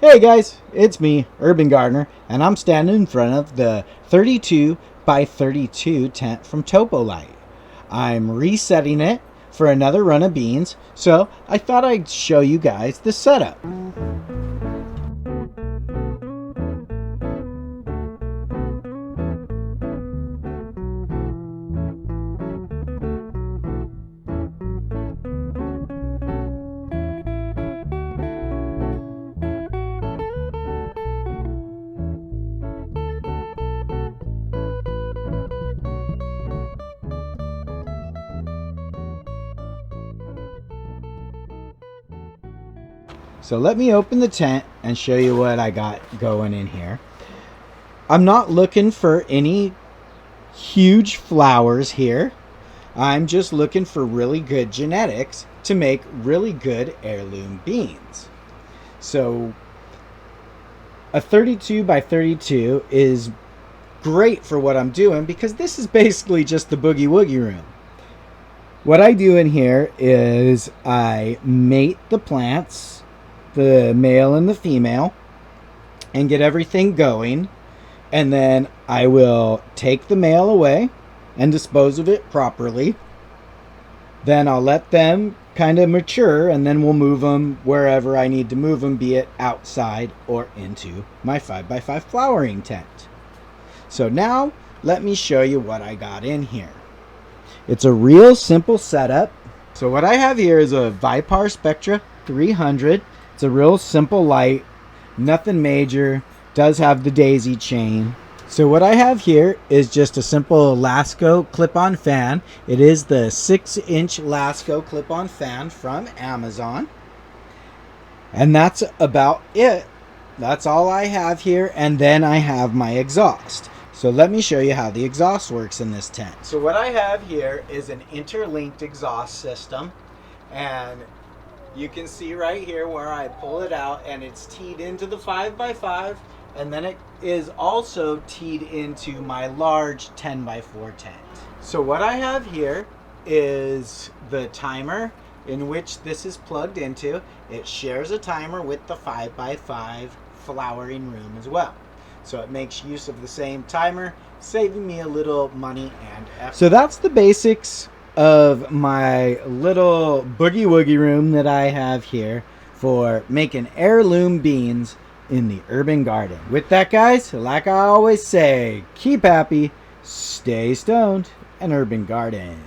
Hey guys, it's me, Urban Gardener, and I'm standing in front of the 32 by 32 tent from Topolite. I'm resetting it for another run of beans, so I thought I'd show you guys the setup. So let me open the tent and show you what I got going in here. I'm not looking for any huge flowers here. I'm just looking for really good genetics to make really good heirloom beans. So a 32 by 32 is great for what I'm doing because this is basically just the boogie woogie room. What I do in here is I mate the plants, the male and the female, and get everything going, and then I will take the male away and dispose of it properly. Then I'll let them kind of mature, and then we'll move them wherever I need to move them, be it outside or into my 5x5 flowering tent. So now let me show you what I got in here. It's a real simple setup. So what I have here is a Vipar Spectra 300. It's a real simple light, nothing major, does have the daisy chain. So what I have here is just a simple Lasco clip-on fan. It is the 6-inch Lasco clip-on fan from Amazon. And that's about it. That's all I have here. And then I have my exhaust. So let me show you how the exhaust works in this tent. So what I have here is an interlinked exhaust system. And you can see right here where I pull it out, and it's teed into the 5x5, and then it is also teed into my large 10x4 tent. So what I have here is the timer in which this is plugged into. It shares a timer with the 5x5 flowering room as well. So it makes use of the same timer, saving me a little money and effort. So that's the basics of my little boogie woogie room that I have here for making heirloom beans in the urban garden. With that, guys, like I always say, keep happy, stay stoned, and urban garden.